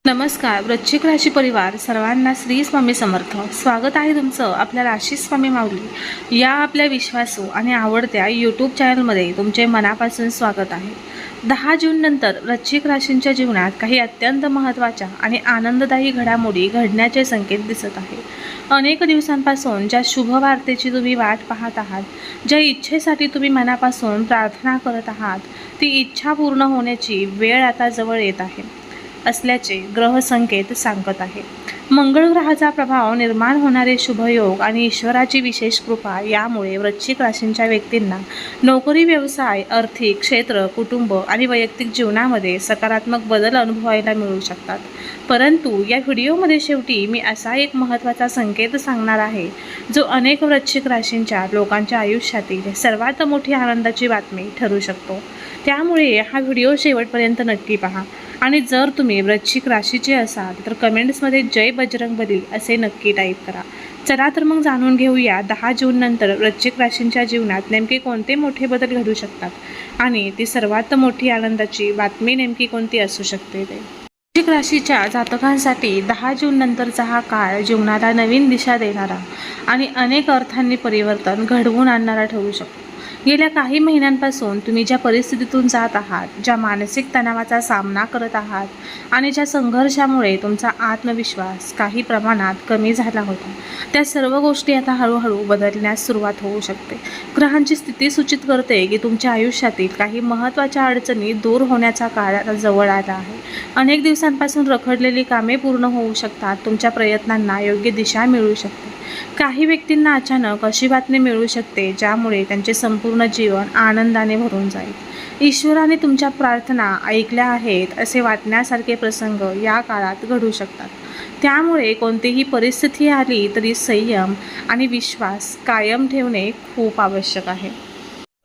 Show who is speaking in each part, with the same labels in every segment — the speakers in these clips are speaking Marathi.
Speaker 1: नमस्कार वृश्चिक राशी परिवार सर्वांना श्री स्वामी समर्थ स्वागत आहे तुमचं आपल्या राशी स्वामी माऊली या आपल्या विश्वासू आणि आवडत्या यूट्यूब चॅनलमध्ये तुमचे मनापासून स्वागत आहे। 10 जून नंतर वृश्चिक राशींच्या जीवनात काही अत्यंत महत्त्वाच्या आणि आनंददायी घडामोडी घडण्याचे संकेत दिसत आहे। अनेक दिवसांपासून ज्या शुभ वार्तेची तुम्ही वाट पाहत आहात, ज्या इच्छेसाठी तुम्ही मनापासून प्रार्थना करत आहात, ती इच्छा पूर्ण होण्याची वेळ आता जवळ येत आहे असल्याचे ग्रह संकेत सांगत आहे। मंगळ ग्रहाचा प्रभाव निर्माण होणारे शुभयोग आणि ईश्वराची विशेष कृपा यामुळे वृश्चिक राशींच्या व्यक्तींना नोकरी, व्यवसाय, आर्थिक क्षेत्र, कुटुंब आणि वैयक्तिक जीवनामध्ये सकारात्मक बदल अनुभवायला मिळू शकतात। परंतु या व्हिडिओमध्ये शेवटी मी असा एक महत्त्वाचा संकेत सांगणार आहे जो अनेक वृश्चिक राशींच्या लोकांच्या आयुष्यातील सर्वात मोठी आनंदाची बातमी ठरू शकतो। त्यामुळे हा व्हिडिओ शेवटपर्यंत नक्की पहा आणि जर तुम्ही वृश्चिक राशीचे असाल तर कमेंट्समध्ये जय बजरंगबली असे नक्की टाईप करा। चला तर मग जाणून घेऊया 10 जून नंतर वृश्चिक राशींच्या जीवनात नेमके कोणते मोठे बदल घडू शकतात आणि ती सर्वात मोठी आनंदाची बातमी नेमकी कोणती असू शकते ते। वृश्चिक राशीच्या जातकांसाठी 10 जून नंतरचा हा काळ जीवनाला नवीन दिशा देणारा आणि अनेक अर्थांनी परिवर्तन घडवून आणणारा ठरू शकतो। गेल्या काही महिन्यांपासून तुम्ही ज्या परिस्थितीतून जात आहात, ज्या मानसिक तणावाचा सामना करत आहात आणि ज्या संघर्षामुळे तुमचा आत्मविश्वास काही प्रमाणात कमी झाला होता, त्या सर्व गोष्टी आता हळूहळू बदलण्यास सुरुवात होऊ शकते। ग्रहांची स्थिती सूचित करते की तुमच्या आयुष्यातील काही महत्त्वाच्या अडचणी दूर होण्याचा काळ आता जवळ आला आहे। अनेक दिवसांपासून रखडलेली कामे पूर्ण होऊ शकतात, तुमच्या प्रयत्नांना योग्य दिशा मिळू शकते। काही व्यक्तींना अचानक अशी बातमी मिळू शकते ज्यामुळे त्यांचे संपूर्ण जीवन आनंदाने भरून जाईल। ईश्वराने तुमच्या प्रार्थना ऐकल्या आहेत असे वाटण्यासारखे प्रसंग या काळात घडू शकतात। त्यामुळे कोणतीही परिस्थिती आली तरी संयम आणि विश्वास कायम ठेवणे खूप आवश्यक आहे।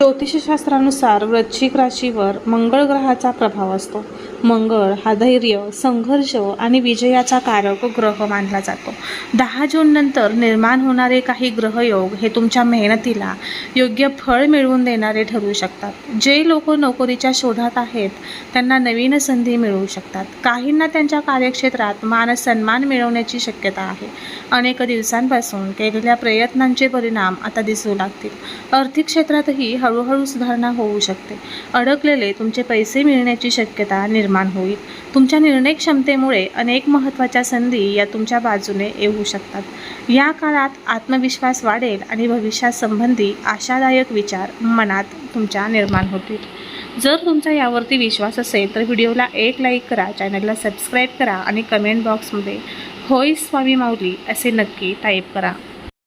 Speaker 1: ज्योतिषशास्त्रानुसार वृश्चिक राशीवर मंगळ ग्रहाचा प्रभाव असतो। मंगळ हा धैर्य, संघर्ष आणि विजयाचा कारक ग्रह मानला जातो। 10 जून नंतर निर्माण होणारे काही ग्रहयोग हे तुमच्या मेहनतीला योग्य फळ मिळवून देणारे ठरू शकतात। जे लोक नोकरीच्या शोधात आहेत त्यांना नवीन संधी मिळू शकतात। काहींना त्यांच्या कार्यक्षेत्रात मान सन्मान मिळवण्याची शक्यता आहे। अनेक दिवसांपासून केलेल्या प्रयत्नांचे परिणाम आता दिसू लागतील। आर्थिक क्षेत्रातही हळूहळू सुधारणा होऊ शकते। अडकलेले तुमचे पैसे मिळण्याची शक्यता निर्माण होईल। तुमच्या निर्णय क्षमतेमुळे अनेक महत्त्वाच्या संधी या तुमच्या बाजूने येऊ शकतात। या काळात आत्मविश्वास वाढेल आणि भविष्यासंबंधी आशादायक विचार मनात तुमच्या निर्माण होतील। जर तुमचा यावरती विश्वास असेल तर व्हिडिओला एक लाईक करा, चॅनलला सबस्क्राईब करा आणि कमेंट बॉक्समध्ये होय स्वामी माऊली असे नक्की टाईप करा।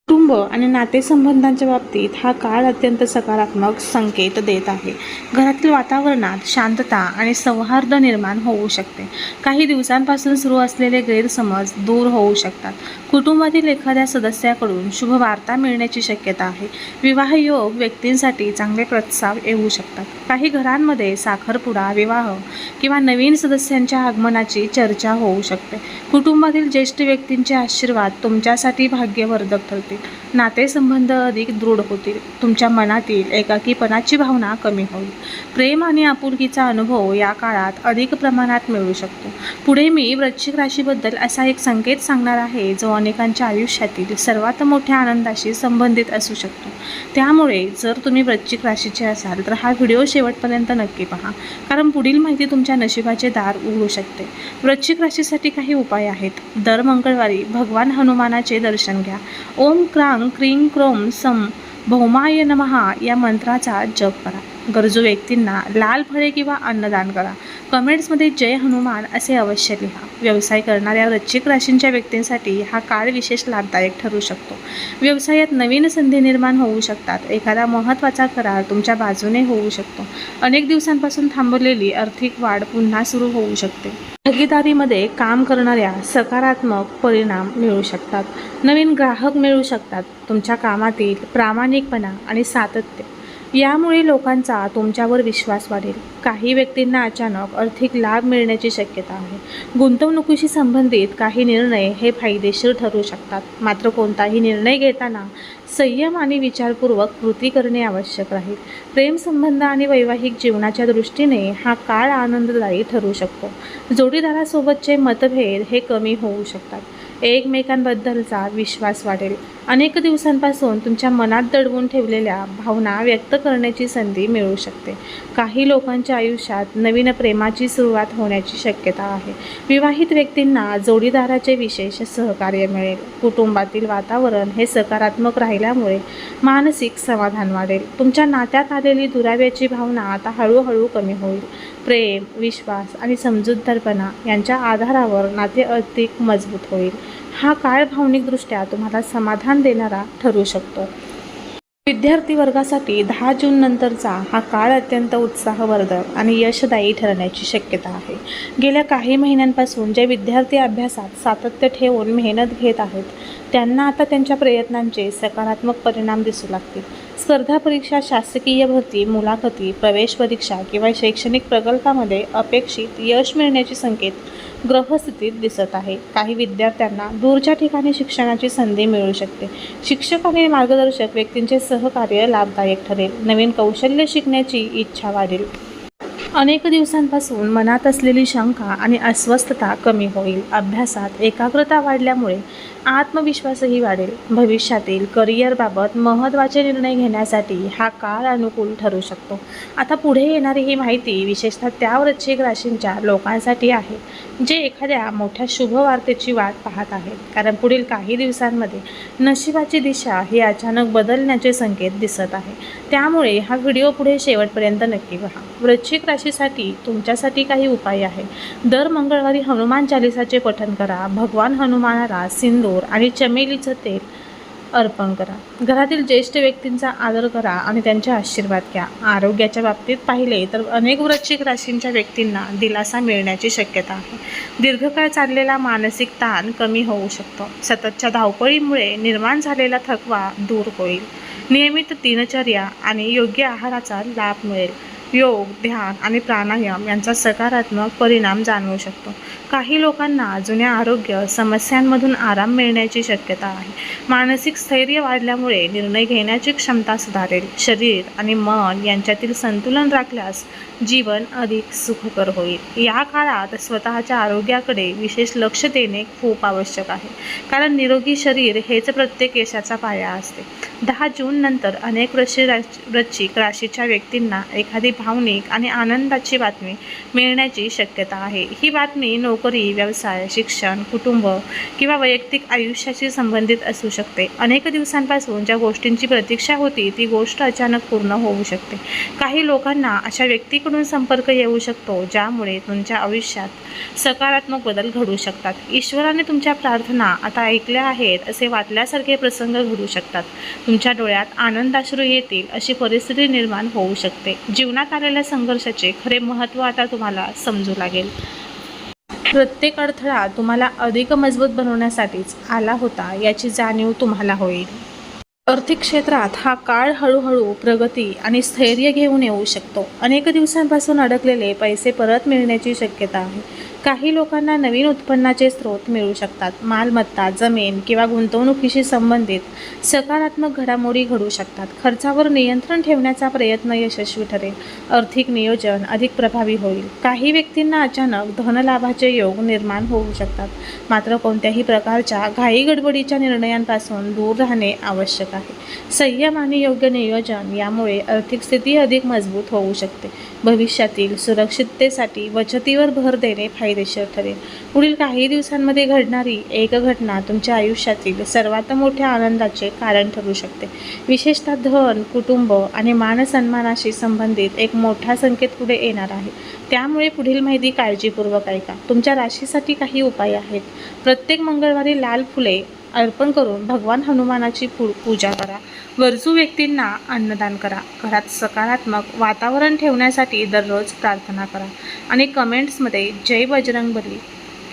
Speaker 1: कुटुंब आणि नातेसंबंधांच्या बाबतीत हा काळ अत्यंत सकारात्मक संकेत देत आहे। घरातील वातावरणात शांतता आणि सौहार्द निर्माण होऊ शकते। काही दिवसांपासून सुरू असलेले गैरसमज दूर होऊ शकतात। कुटुंबातील एखाद्या सदस्याकडून शुभ वार्ता मिळण्याची शक्यता आहे। विवाह योग व्यक्तींसाठी चांगले प्रस्ताव येऊ शकतात। काही घरांमध्ये साखरपुडा, विवाह किंवा नवीन सदस्यांच्या आगमनाची चर्चा होऊ शकते। कुटुंबातील ज्येष्ठ व्यक्तींचे आशीर्वाद तुमच्यासाठी भाग्यवर्धक ठरतील। नातेसंबंध अधिक दृढ होतील। तुमच्या मनातील एकाकीपणाची भावना कमी होईल। प्रेम आणि आपुलकीचा अनुभव या काळात अधिक प्रमाणात मिळू शकतो। पुढे मी वृश्चिक राशीबद्दल असा एक संकेत सांगणार आहे जो अनेकांच्या आयुष्यातील सर्वात मोठ्या आनंदाशी संबंधित असू शकतो। त्यामुळे जर तुम्ही वृश्चिक राशीचे असाल तर हा व्हिडिओ शेवटपर्यंत नक्की पहा, कारण पुढील माहिती तुमच्या नशिबाचे दार उघडू शकते। वृश्चिक राशीसाठी काही उपाय आहेत। दर मंगळवारी भगवान हनुमानाचे दर्शन घ्या। ओम क्रांग क्रीं क्रोम सम भौमाय नमः या मंत्राचा जप करा। गरजू व्यक्तींना लाल फळे किंवा अन्नदान करा। कमेंट्समध्ये जय हनुमान असे अवश्य लिहा। व्यवसाय करणाऱ्या वृश्चिक राशींच्या व्यक्तींसाठी हा काळ विशेष लाभदायक ठरू शकतो। व्यवसायात नवीन संधी निर्माण होऊ शकतात। एखादा महत्त्वाचा करार तुमच्या बाजूने होऊ शकतो। अनेक दिवसांपासून थांबवलेली आर्थिक वाढ पुन्हा सुरू होऊ शकते। भागीदारीमध्ये काम करणाऱ्या सकारात्मक परिणाम मिळू शकतात। नवीन ग्राहक मिळू शकतात। तुमच्या कामातील प्रामाणिकपणा आणि सातत्य यामुळे लोकांचा तुमच्यावर विश्वास वाढेल. काही व्यक्तींना अचानक आर्थिक लाभ मिळण्याची शक्यता आहे. गुंतवणुकीशी संबंधित काही निर्णय हे फायदेशीर ठरू शकतात. मात्र कोणताही निर्णय घेताना संयम आणि विचारपूर्वक कृती करणे आवश्यक राहील. प्रेमसंबंध आणि वैवाहिक जीवनाच्या दृष्टीने हा काळ आनंददायी ठरू शकतो. जोडीदारासोबतचे मतभेद हे कमी होऊ शकतात. एकमेकांबद्दलचा विश्वास वाढेल. अनेक दिवसांपासून तुमच्या मनात दडवून ठेवलेल्या भावना व्यक्त करण्याची संधी मिळू शकते. काही लोकांच्या आयुष्यात नवीन प्रेमाची सुरुवात होण्याची शक्यता आहे. विवाहित व्यक्तींना जोडीदाराचे विशेष सहकार्य मिळेल. कुटुंबातील वातावरण हे सकारात्मक राहिल्यामुळे मानसिक समाधान वाढेल. तुमच्या नात्यात आलेली दुराव्याची भावना आता हळूहळू कमी होईल. प्रेम, विश्वास आणि समजूतदारपणा यांच्या आधारावर नाते अधिक मजबूत होईल. हा काळ भावनिकदृष्ट्या तुम्हाला समाधान देणारा ठरू शकतो. विद्यार्थी वर्गासाठी 10 जून नंतरचा हा काळ अत्यंत उत्साहवर्धक आणि यशदायी ठरण्याची शक्यता आहे. गेल्या काही महिन्यांपासून जे विद्यार्थी अभ्यासात सातत्य ठेवून मेहनत घेत आहेत त्यांना आता त्यांच्या प्रयत्नांचे सकारात्मक परिणाम दिसू लागतील. स्पर्धा परीक्षा, शासकीय भरती, मुलाखती, प्रवेश परीक्षा किंवा शैक्षणिक प्रकल्पामध्ये अपेक्षित यश मिळण्याचे संकेत ग्रहस्थितीत दिसत आहे. काही विद्यार्थ्यांना दूरच्या ठिकाणी शिक्षणाची संधी मिळू शकते. शिक्षक आणि मार्गदर्शक व्यक्तींचे सहकार्य लाभदायक ठरेल. नवीन कौशल्य शिकण्याची इच्छा वाढेल. अनेक दिवसांपासून मनात असलेली शंका आणि अस्वस्थता कमी होईल. अभ्यासात एकाग्रता वाढल्यामुळे आत्मविश्वासही वाढेल. भविष्यातील करिअरबाबत महत्त्वाचे निर्णय घेण्यासाठी हा काळ अनुकूल ठरू शकतो. आता पुढे येणारी ही माहिती विशेषतः त्या वृश्चिक राशींच्या लोकांसाठी आहे जे एखाद्या मोठ्या शुभवार्तेची वाट पाहत आहेत. कारण पुढील काही दिवसांमध्ये नशिबाची दिशा ही अचानक बदलण्याचे संकेत दिसत आहे. त्यामुळे हा व्हिडिओ पुढे शेवटपर्यंत नक्की पहा. वृश्चिक राशीसाठी तुमच्यासाठी काही उपाय आहे. दर मंगळवारी हनुमान चालिसाचे पठण करा. भगवान हनुमानाला सिंदूर आणि चमेलीचं तेल अर्पण करा. घरातील ज्येष्ठ व्यक्तींचा आदर करा आणि त्यांचे आशीर्वाद घ्या. आरोग्याच्या बाबतीत पाहिले तर अनेक वृश्चिक राशींच्या व्यक्तींना दिलासा मिळण्याची शक्यता आहे. दीर्घकाळ चाललेला मानसिक ताण कमी होऊ शकतो. सततच्या धावपळीमुळे निर्माण झालेला थकवा दूर होईल. नियमित दिनचर्या आणि योग्य आहाराचा लाभ मिळेल. योग, ध्यान आणि प्राणायाम यांचा सकारात्मक परिणाम जाणवू शकतो. काही लोकांना जुन्या आरोग्य समस्यांमधून आराम मिळण्याची शक्यता आहे. मानसिक स्थैर्य वाढल्यामुळे निर्णय घेण्याची क्षमता सुधारेल. शरीर आणि मन यांच्यातील संतुलन राखल्यास जीवन अधिक सुखकर होईल. या काळात स्वतःच्या आरोग्याकडे विशेष लक्ष देणे खूप आवश्यक आहे. कारण निरोगी शरीर हेच प्रत्येक यशाचा पाया असते. 10 जून नंतर अनेक वृश्चिक राशीच्या व्यक्तींना एखादी भावनिक आणि आनंदाची बातमी मिळण्याची शक्यता आहे. ही बातमी नोकरी, व्यवसाय, शिक्षण, कुटुंब किंवा वैयक्तिक आयुष्याशी संबंधित असू शकते. अनेक दिवसांपासून ज्या गोष्टींची प्रतीक्षा होती ती गोष्ट अचानक पूर्ण होऊ शकते. काही लोकांना अशा व्यक्तीकडून संपर्क येऊ शकतो ज्यामुळे तुमच्या आयुष्यात सकारात्मक बदल घडू शकतात. ईश्वराने तुमच्या प्रार्थना आता ऐकल्या आहेत असे वाटल्यासारखे प्रसंग घडू शकतात. तुमच्या डोळ्यात आनंदाश्रू येतील अशी परिस्थिती निर्माण होऊ शकते. जीवनात आलेल्या संघर्षाचे खरे महत्त्व आता तुम्हाला समजू लागेल. प्रत्येक अडथळा तुम्हाला अधिक मजबूत बनवण्यासाठीच आला होता याची जाणीव तुम्हाला होईल. आर्थिक क्षेत्रात हा काळ हळूहळू प्रगती आणि स्थैर्य घेऊन येऊ शकतो. अनेक दिवसांपासून अडकलेले पैसे परत मिळण्याची शक्यता आहे. काही लोकांना नवीन उत्पन्नाचे स्रोत मिळू शकतात. मालमत्ता, जमीन किंवा गुंतवणुकीशी संबंधित सकारात्मक घडामोडी घडू शकतात. खर्चावर नियंत्रण ठेवण्याचा प्रयत्न यशस्वी ठरेल. आर्थिक नियोजन अधिक प्रभावी होईल. काही व्यक्तींना अचानक धनलाभाचे योग निर्माण होऊ शकतात. मात्र कोणत्याही प्रकारच्या घाईगडबडीच्या निर्णयांपासून दूर राहणे आवश्यक आहे. संयम आणि योग्य नियोजन यामुळे आर्थिक स्थिती अधिक मजबूत होऊ शकते. भविष्यातील सुरक्षिततेसाठी बचतीवर भर देणे फायदेशीर ठरेल. पुढील काही दिवसांमध्ये घडणारी एक घटना तुमच्या आयुष्यातील सर्वात मोठ्या आनंदाचे कारण ठरू शकते. विशेषतः धन, कुटुंब आणि मानसन्मानाशी संबंधित एक मोठा संकेत पुढे येणार आहे. त्यामुळे पुढील माहिती काळजीपूर्वक ऐका. तुमच्या राशीसाठी काही उपाय आहेत. प्रत्येक मंगळवारी लाल फुले अर्पण करून भगवान हनुमानाची पूजा करा. गरजू व्यक्तींना अन्नदान करा. घरात सकारात्मक वातावरण ठेवण्यासाठी दररोज प्रार्थना करा आणि कमेंट्समध्ये जय बजरंगबली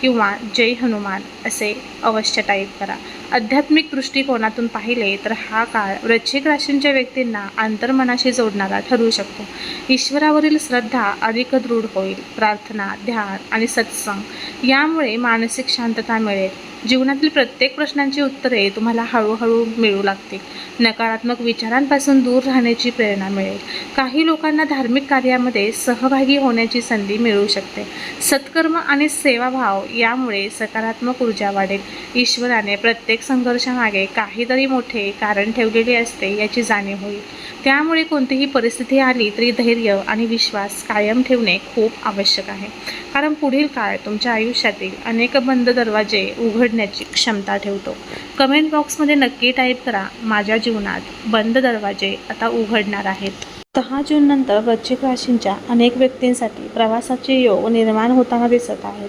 Speaker 1: किंवा जय हनुमान असे अवश्य टाईप करा. आध्यात्मिक दृष्टिकोनातून पाहिले तर हा काळ वृश्चिक राशींच्या व्यक्तींना अंतर्मनाशी जोडणारा ठरू शकतो. ईश्वरावरील श्रद्धा अधिक दृढ होईल. प्रार्थना, ध्यान आणि सत्संग यामुळे मानसिक शांतता मिळेल. जीवनातील प्रत्येक प्रश्नांची उत्तरे तुम्हाला हळूहळू मिळू लागतील. नकारात्मक विचारांपासून दूर राहण्याची प्रेरणा मिळेल. काही लोकांना धार्मिक कार्यामध्ये सहभागी होण्याची संधी मिळू शकते. सत्कर्म आणि सेवाभाव यामुळे सकारात्मक ऊर्जा वाढेल. ईश्वराने प्रत्येक संघर्षामागे काहीतरी मोठे कारण ठेवलेले असते याची जाणीव होईल. त्यामुळे कोणतीही परिस्थिती आली तरी धैर्य आणि विश्वास कायम ठेवणे खूप आवश्यक आहे. कारण पुढील काळ तुमच्या आयुष्यातील अनेक बंद दरवाजे उघडण्याची क्षमता ठेवतो. कमेंट बॉक्समध्ये नक्की टाईप करा, माझ्या जीवनात बंद दरवाजे आता उघडणार आहेत. 10 जून नंतर वृश्चिक राशींच्या अनेक व्यक्तींसाठी प्रवासाचे योग निर्माण होताना दिसत आहेत.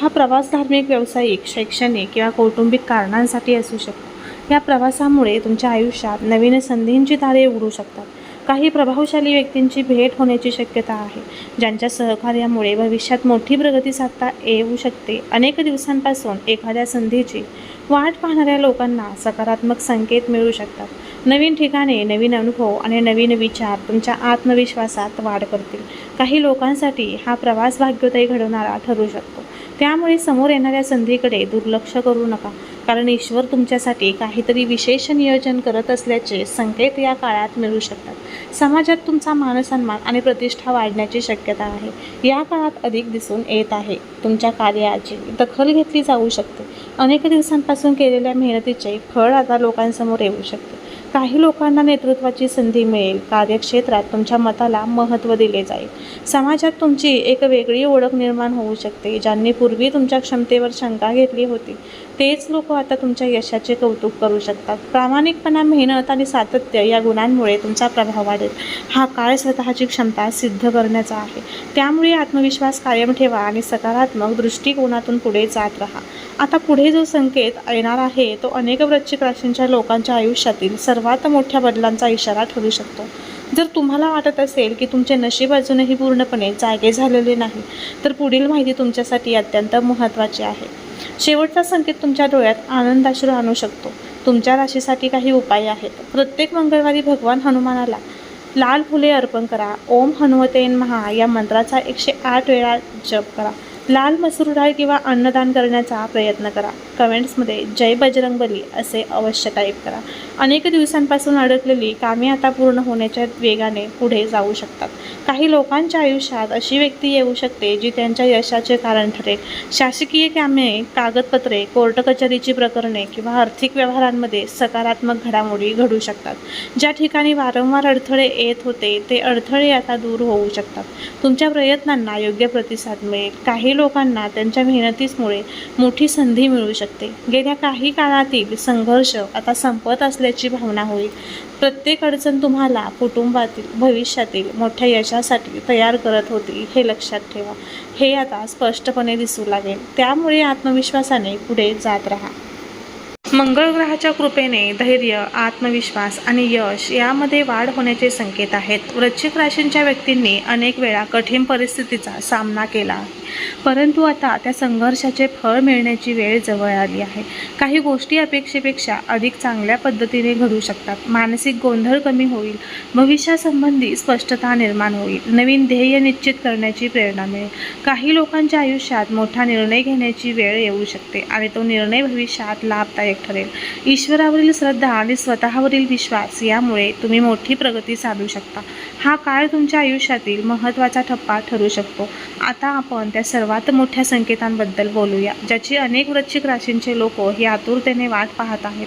Speaker 1: हा प्रवास धार्मिक, व्यावसायिक, शैक्षणिक किंवा कौटुंबिक कारणांसाठी असू शकतो. या प्रवासामुळे तुमच्या आयुष्यात नवीन संधींची दारे उघडू शकतात. काही प्रभावशाली व्यक्तींची भेट होण्याची शक्यता आहे, ज्यांच्या सहकार्यामुळे भविष्यात मोठी प्रगती साधता येऊ शकते. अनेक दिवसांपासून एखाद्या संधीची वाट पाहणाऱ्या लोकांना सकारात्मक संकेत मिळू शकतात. नवीन ठिकाणे, नवीन अनुभव आणि नवीन विचार तुमच्या आत्मविश्वासात वाढ करतील. काही लोकांसाठी हा प्रवास भाग्योदय घडवणारा ठरू शकतो. त्यामुळे समोर येणाऱ्या संधीकडे दुर्लक्ष करू नका, कारण ईश्वर तुमच्यासाठी काहीतरी विशेष नियोजन करत असल्याचे संकेत या काळात मिळू शकतात. समाजात तुमचा मानसन्मान आणि प्रतिष्ठा वाढण्याची शक्यता आहे. या काळात अधिक दिसून येत आहे. तुमच्या कार्याची दखल घेतली जाऊ शकते. अनेक दिवसांपासून केलेल्या मेहनतीचे फळ आता लोकांसमोर येऊ शकते. काही लोकांना नेतृत्वाची संधी मिळेल. कार्यक्षेत्रात तुमच्या मताला महत्त्व दिले जाईल. समाजात तुमची एक वेगळी ओळख निर्माण होऊ शकते. ज्यांनी पूर्वी तुमच्या क्षमतेवर शंका घेतली होती, तेच लोक आता तुमच्या यशाचे कौतुक करू शकतात. प्रामाणिकपणा, मेहनत आणि सातत्य या गुणांमुळे तुमचा प्रभाव वाढेल. हा काळ स्वतःची क्षमता सिद्ध करण्याचा आहे. त्यामुळे आत्मविश्वास कायम ठेवा आणि सकारात्मक दृष्टिकोनातून पुढे जात राहा. आता पुढे जो संकेत येणार आहे तो अनेक वृश्चिक राशींच्या लोकांच्या आयुष्यातील सर्वात मोठ्या बदलांचा इशारा ठरू शकतो. जर तुम्हाला वाटत असेल की तुमचे नशीब अजूनही पूर्णपणे जागे झालेले नाही, तर पुढील माहिती तुमच्यासाठी अत्यंत महत्त्वाची आहे. शेवटचा संकेत तुमच्या डोळ्यात आनंदाश्रू आणू शकतो. तुमच्या राशीसाठी काही उपाय आहेत. प्रत्येक मंगळवारी भगवान हनुमानाला लाल फुले अर्पण करा. ओम हनुमते नमः या मंत्राचा 108 वेळा जप करा. लाल मसूर डाळ किंवा अन्नदान करण्याचा प्रयत्न करा. कमेंट्समध्ये जय बजरंगबली असे अवश्य टाईप करा. अनेक दिवसांपासून अडकलेली कामे आता पूर्ण होण्याच्या वेगाने पुढे जाऊ शकतात. काही लोकांच्या आयुष्यात अशी व्यक्ती येऊ शकते जी त्यांच्या यशाचे कारण ठरेल. शासकीय कामे, कागदपत्रे, कोर्ट कचेरीची प्रकरणे किंवा आर्थिक व्यवहारांमध्ये सकारात्मक घडामोडी घडू शकतात. ज्या ठिकाणी वारंवार अडथळे येत होते ते अडथळे आता दूर होऊ शकतात. तुमच्या प्रयत्नांना योग्य प्रतिसाद मिळेल. काही लोकांना त्यांच्या मेहनतीमुळे मोठी संधी मिळू शकते. गेल्या काही काळातील संघर्ष आता संपत असल्याची भावना होईल. प्रत्येक अडचण तुम्हाला कुटुंबातील, भविष्यातील मोठ्या यशासाठी तयार करत होती हे लक्षात ठेवा. हे आता स्पष्टपणे दिसू लागेल. त्यामुळे आत्मविश्वासाने पुढे जात राहा. मंगळ ग्रहाच्या कृपेने धैर्य, आत्मविश्वास आणि यश यामध्ये वाढ होण्याचे संकेत आहेत. वृश्चिक राशींच्या व्यक्तींनी अनेक वेळा कठीण परिस्थितीचा सामना केला आहे, परंतु आता त्या संघर्षाचे फळ मिळण्याची वेळ जवळ आली आहे. काही गोष्टी अपेक्षेपेक्षा अधिक चांगल्या पद्धतीने घडू शकतात. मानसिक गोंधळ कमी होईल. भविष्यासंबंधी स्पष्टता निर्माण होईल. नवीन ध्येय निश्चित करण्याची प्रेरणा मिळेल. काही लोकांच्या आयुष्यात मोठा निर्णय घेण्याची वेळ येऊ शकते आणि तो निर्णय भविष्यात लाभदायक ठरेल. ईश्वरावरील श्रद्धा आणि स्वतःवरील विश्वास यामुळे तुम्ही मोठी प्रगती साधू शकता. हा काळ तुमच्या आयुष्यातील महत्त्वाचा टप्पा ठरू शकतो. आता आपण त्या सर्वात मोठ्या संकेतांबद्दल बोलूया, ज्याची अनेक वृश्चिक राशींचे लोक ही आतुरतेने वाट पाहत आहेत.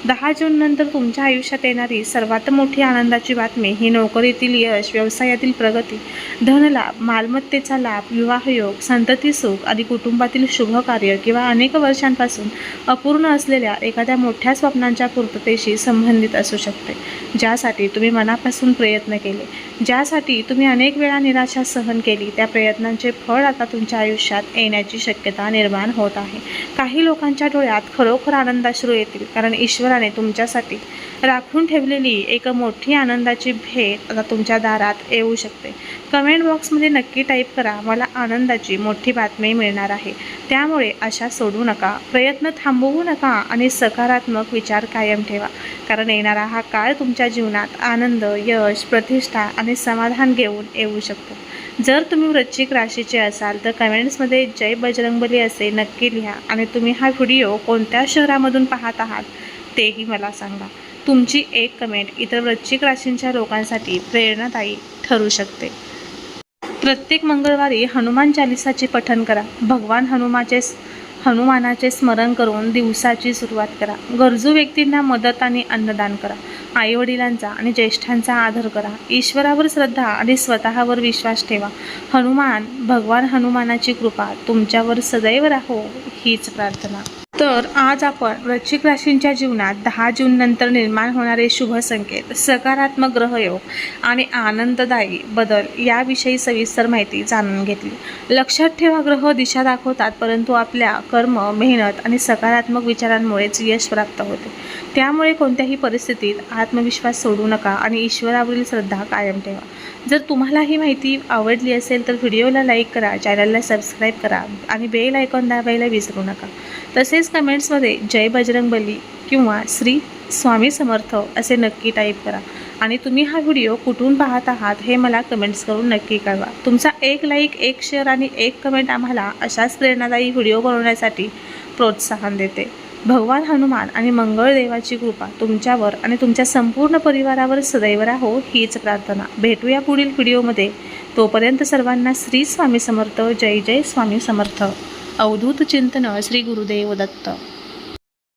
Speaker 1: 10 जून नंतर तुमच्या आयुष्यात येणारी सर्वात मोठी आनंदाची बातमी ही नोकरीतील यश, व्यवसायातील प्रगती, धनलाभ, मालमत्तेचा लाभ, विवाहयोग, संतती सुख आणि कुटुंबातील शुभ कार्य किंवा अनेक वर्षांपासून अपूर्ण असलेल्या एखाद्या मोठ्या स्वप्नांच्या पूर्ततेशी संबंधित असू शकते. ज्यासाठी तुम्ही मनापासून प्रयत्न केले, ज्यासाठी तुम्ही अनेक वेळा निराशा सहन केली, त्या प्रयत्नांचे फळ आता तुमच्या आयुष्यात येण्याची शक्यता निर्माण होत आहे. काही लोकांच्या डोळ्यात खरोखर आनंदाश्रू येतील, कारण ईश्वराने तुमच्यासाठी राखून ठेवलेली एक मोठी आनंदाची भेट आता तुमच्या दारात येऊ शकते. कमेंट बॉक्समध्ये नक्की टाईप करा, मला आनंदाची मोठी बातमी मिळणार आहे. त्यामुळे आशा सोडू नका, प्रयत्न थांबवू नका आणि सकारात्मक विचार कायम ठेवा. कारण येणारा हा काळ तुमच्या जीवनात आनंद, यश, प्रतिष्ठा आणि समाधान घेऊन येऊ शकतो. जर तुम्ही वृश्चिक राशीचे असाल तर कमेंट्समध्ये जय बजरंगबली असे नक्की लिहा आणि तुम्ही हा व्हिडिओ कोणत्या शहरामधून पाहत आहात तेही मला सांगा. तुमची एक कमेंट इतर वृश्चिक राशींच्या लोकांसाठी प्रेरणादायी ठरू शकते. प्रत्येक मंगळवारी हनुमान चालिसाचे पठण करा. भगवान हनुमानाचे स्मरण करून दिवसाची सुरुवात करा. गरजू व्यक्तींना मदत आणि अन्नदान करा. आईवडिलांचा आणि ज्येष्ठांचा आदर करा. ईश्वरावर श्रद्धा आणि स्वतःवर विश्वास ठेवा. भगवान हनुमानाची कृपा तुमच्यावर सदैव राहो हीच प्रार्थना. तर आज आपण वृश्चिक राशींच्या जीवनात 10 जून नंतर निर्माण होणारे शुभ संकेत, सकारात्मक ग्रहयोग आणि आनंददायी बदल याविषयी सविस्तर माहिती जाणून घेतली. लक्षात ठेवा, ग्रह दिशा दाखवतात, परंतु आपल्या कर्म, मेहनत आणि सकारात्मक विचारांमुळेच यश प्राप्त होते. त्यामुळे कोणत्याही परिस्थितीत आत्मविश्वास सोडू नका आणि ईश्वरावरील श्रद्धा कायम ठेवा. जर तुम्हाला ही माहिती आवडली असेल तर व्हिडिओला लाईक करा, चॅनलला सबस्क्राईब करा आणि बेल आयकॉन दाबायला विसरू नका. तसेच कमेंट्समध्ये जय बजरंगबली किंवा श्री स्वामी समर्थ असे नक्की टाईप करा आणि तुम्ही हा व्हिडिओ कुठून पाहत आहात हे मला कमेंट्स करून नक्की कळवा. तुमचा एक लाईक, एक शेअर आणि एक कमेंट आम्हाला अशाच प्रेरणादायी व्हिडिओ बनवण्यासाठी प्रोत्साहन देते. भगवान हनुमान आणि मंगळदेवाची कृपा तुमच्यावर आणि तुमच्या संपूर्ण परिवारावर सदैव राहो हीच प्रार्थना. भेटूया पुढील व्हिडिओमध्ये. तोपर्यंत सर्वांना श्री स्वामी समर्थ. जय जय स्वामी समर्थ. अवधूत चिंतन श्री गुरुदेव दत्त.